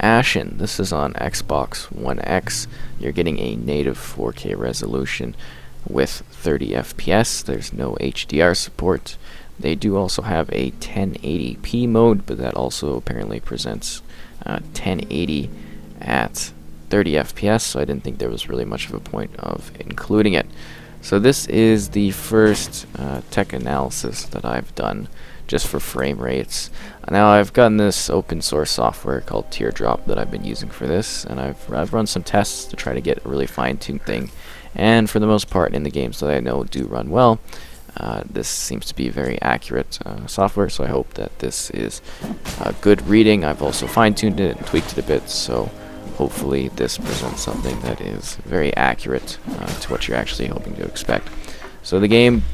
Ashen. This is on Xbox One X. You're getting a native 4K resolution with 30 FPS. There's no HDR support. They do also have a 1080p mode, but that also apparently presents 1080 at 30 FPS, so I didn't think there was really much of a point of including it. So this is the first tech analysis that I've done just for frame rates. Now I've gotten this open source software called Teardrop that I've been using for this, and I've run some tests to try to get a really fine-tuned thing, and for the most part in the games that I know do run well, this seems to be very accurate software, so I hope that this is good reading. I've also fine-tuned it and tweaked it a bit, so hopefully this presents something that is very accurate to what you're actually hoping to expect. So the game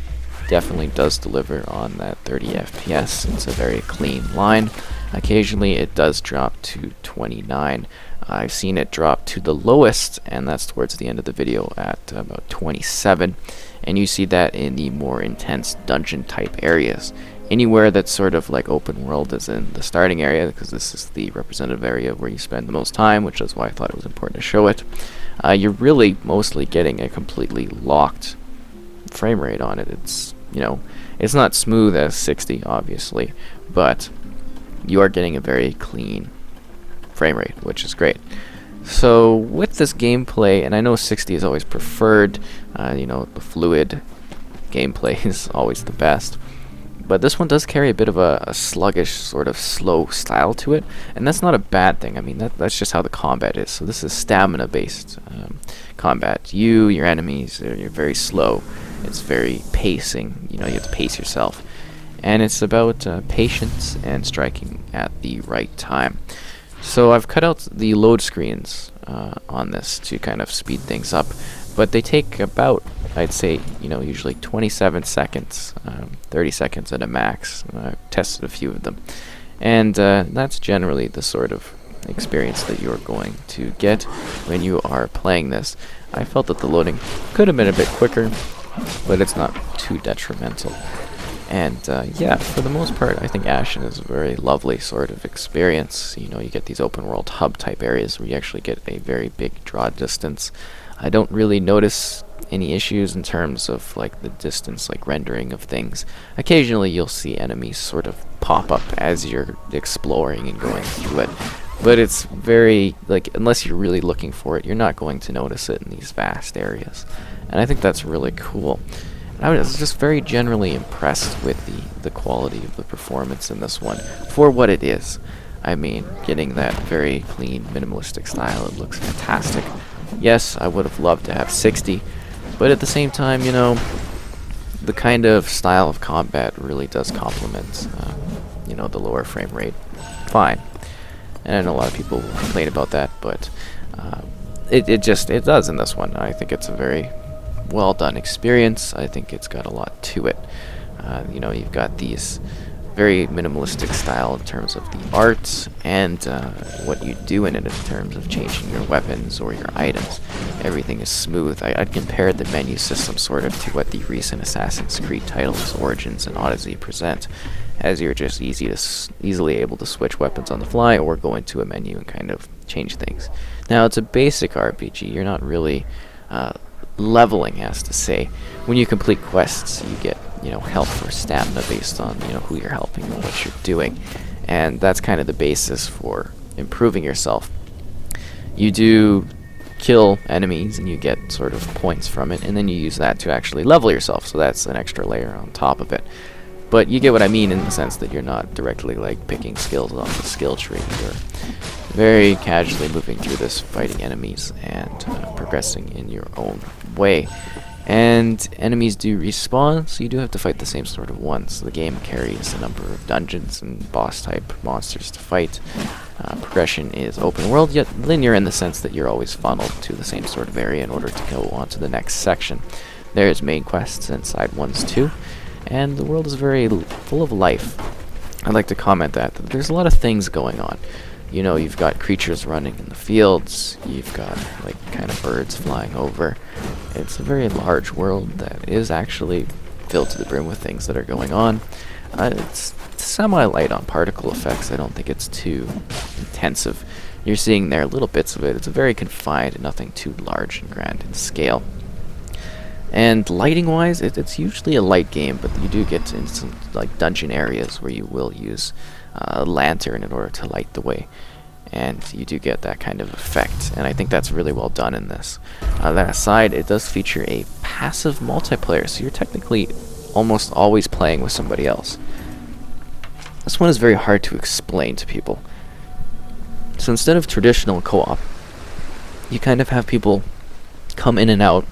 definitely does deliver on that 30 FPS. It's a very clean line. Occasionally it does drop to 29. I've seen it drop to the lowest, and that's towards the end of the video at about 27. And you see that in the more intense dungeon type areas. Anywhere that's sort of like open world is in the starting area, because this is the representative area where you spend the most time, which is why I thought it was important to show it. You're really mostly getting a completely locked frame rate on it. It's, you know, it's not smooth as 60 obviously, but you are getting a very clean frame rate, which is great. So with this gameplay, and I know 60 is always preferred, you know, the fluid gameplay is always the best, but this one does carry a bit of a sluggish, sort of slow style to it, and that's not a bad thing. I mean, that's just how the combat is. So this is stamina based combat. Your enemies, you're very slow. It's very pacing, you know, you have to pace yourself, and it's about patience and striking at the right time. So I've cut out the load screens on this to kind of speed things up, but they take about, I'd say, you know, usually 27 seconds, 30 seconds at a max. I've tested a few of them, and that's generally the sort of experience that you're going to get when you are playing this. I felt that the loading could have been a bit quicker, but it's not too detrimental. And yeah, for the most part, I think Ashen is a very lovely sort of experience. You know, you get these open world hub type areas where you actually get a very big draw distance. I don't really notice any issues in terms of like the distance, like rendering of things. Occasionally you'll see enemies sort of pop up as you're exploring and going through it, but it's very, like, unless you're really looking for it, you're not going to notice it in these vast areas. And I think that's really cool. I was just very generally impressed with the quality of the performance in this one for what it is. I mean, getting that very clean, minimalistic style, it looks fantastic. Yes, I would have loved to have 60, but at the same time, you know, the kind of style of combat really does complement, you know, the lower frame rate fine. And I know a lot of people will complain about that, but it does in this one. I think it's a very well done experience. I think it's got a lot to it. You know, you've got these very minimalistic style in terms of the art and what you do in it in terms of changing your weapons or your items. Everything is smooth. I'd compare the menu system sort of to what the recent Assassin's Creed titles, Origins and Odyssey, present, as you're just easily able to switch weapons on the fly or go into a menu and kind of change things. Now, it's a basic RPG. You're not really leveling, as to say. When you complete quests, you get, you know, health or stamina based on, you know, who you're helping and what you're doing, and that's kind of the basis for improving yourself. You do kill enemies and you get sort of points from it, and then you use that to actually level yourself, so that's an extra layer on top of it. But you get what I mean in the sense that you're not directly like picking skills off the skill tree. You're very casually moving through this, fighting enemies and progressing in your own way. And enemies do respawn, so you do have to fight the same sort of ones. The game carries a number of dungeons and boss type monsters to fight. Progression is open world, yet linear in the sense that you're always funneled to the same sort of area in order to go on to the next section. There's main quests and side ones too, and the world is very full of life. I'd like to comment that there's a lot of things going on. You know, you've got creatures running in the fields, you've got like kind of birds flying over. It's a very large world that is actually filled to the brim with things that are going on. It's it's semi-light on particle effects. I don't think it's too intensive. You're seeing there little bits of it. It's very confined, nothing too large and grand in scale. And lighting-wise, it's usually a light game, but you do get into some like dungeon areas where you will use a lantern in order to light the way, and you do get that kind of effect. And I think that's really well done in this. That aside, it does feature a passive multiplayer, so you're technically almost always playing with somebody else. This one is very hard to explain to people. So instead of traditional co-op, you kind of have people come in and out,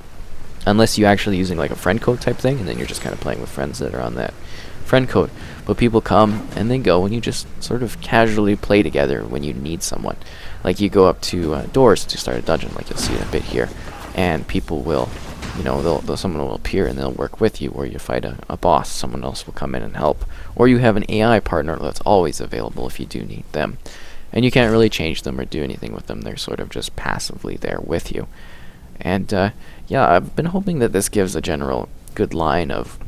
unless you're actually using like a friend code type thing, and then you're just kind of playing with friends that are on that friend code. But people come and they go, and you just sort of casually play together when you need someone. Like you go up to doors to start a dungeon, like you'll see in a bit here, and people will, someone will appear and they'll work with you, or you fight a boss, someone else will come in and help. Or you have an AI partner that's always available if you do need them. And you can't really change them or do anything with them. They're sort of just passively there with you. And yeah, I've been hoping that this gives a general good line of,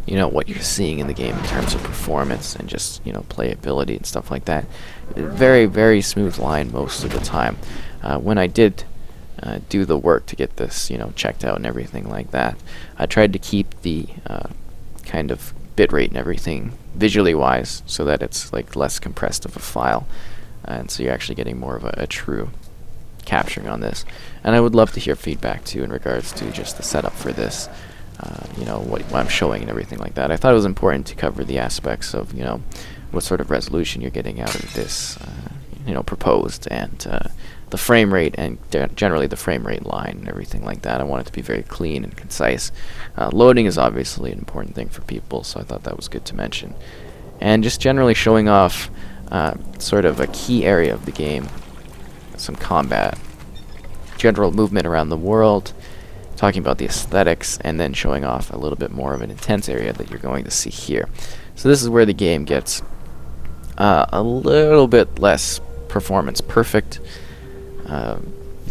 what you're seeing in the game in terms of performance and just, playability and stuff like that. Very, very smooth line most of the time. When I did do the work to get this, checked out and everything like that, I tried to keep the kind of bitrate and everything visually wise so that it's like less compressed of a file. And so you're actually getting more of a true capturing on this. And I would love to hear feedback too in regards to just the setup for this, what I'm showing and everything like that. I thought it was important to cover the aspects of, what sort of resolution you're getting out of this, proposed, and the frame rate, and generally the frame rate line and everything like that. I want it to be very clean and concise. Loading is obviously an important thing for people, so I thought that was good to mention. And just generally showing off sort of a key area of the game, some combat, general movement around the world, talking about the aesthetics, and then showing off a little bit more of an intense area that you're going to see here. So this is where the game gets a little bit less performance perfect.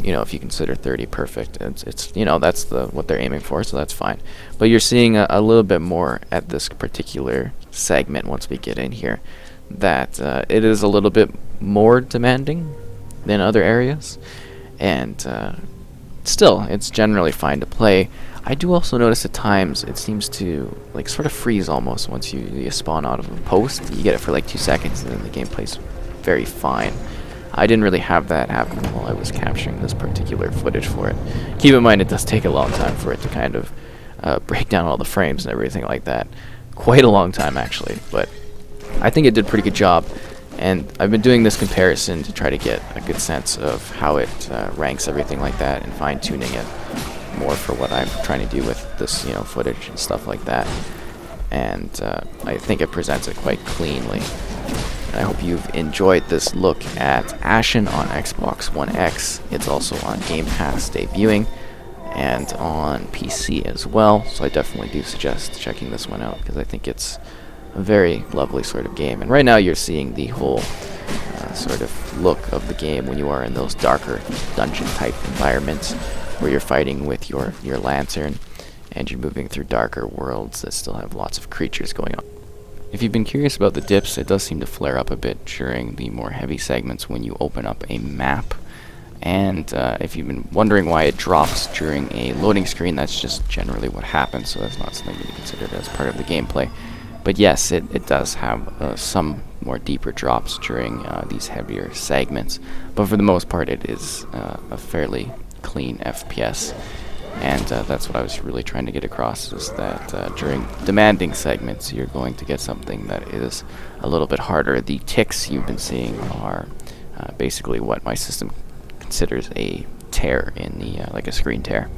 If you consider 30 perfect, it's that's what they're aiming for, so that's fine. But you're seeing a little bit more at this particular segment once we get in here, that it is a little bit more demanding than other areas, and still, it's generally fine to play. I do also notice at times it seems to like sort of freeze almost once you spawn out of a post. You get it for like 2 seconds, and then the game plays very fine. I didn't really have that happen while I was capturing this particular footage for it. Keep in mind, it does take a long time for it to kind of break down all the frames and everything like that. Quite a long time, actually, but I think it did a pretty good job. And I've been doing this comparison to try to get a good sense of how it ranks everything like that, and fine-tuning it more for what I'm trying to do with this, footage and stuff like that. And I think it presents it quite cleanly. And I hope you've enjoyed this look at Ashen on Xbox One X. It's also on Game Pass debuting, and on PC as well. So I definitely do suggest checking this one out, because I think it's a very lovely sort of game. And right now you're seeing the whole sort of look of the game when you are in those darker dungeon type environments where you're fighting with your lantern, and you're moving through darker worlds that still have lots of creatures going on. If you've been curious about the dips, it does seem to flare up a bit during the more heavy segments when you open up a map. And if you've been wondering why it drops during a loading screen, that's just generally what happens, so that's not something to be considered as part of the gameplay. But yes, it does have some more deeper drops during these heavier segments. But for the most part, it is a fairly clean FPS. And that's what I was really trying to get across, is that during demanding segments, you're going to get something that is a little bit harder. The ticks you've been seeing are basically what my system considers a tear in the, like a screen tear.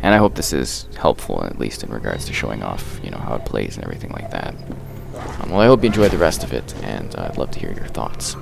And I hope this is helpful, at least in regards to showing off, how it plays and everything like that. Well, I hope you enjoyed the rest of it, and I'd love to hear your thoughts.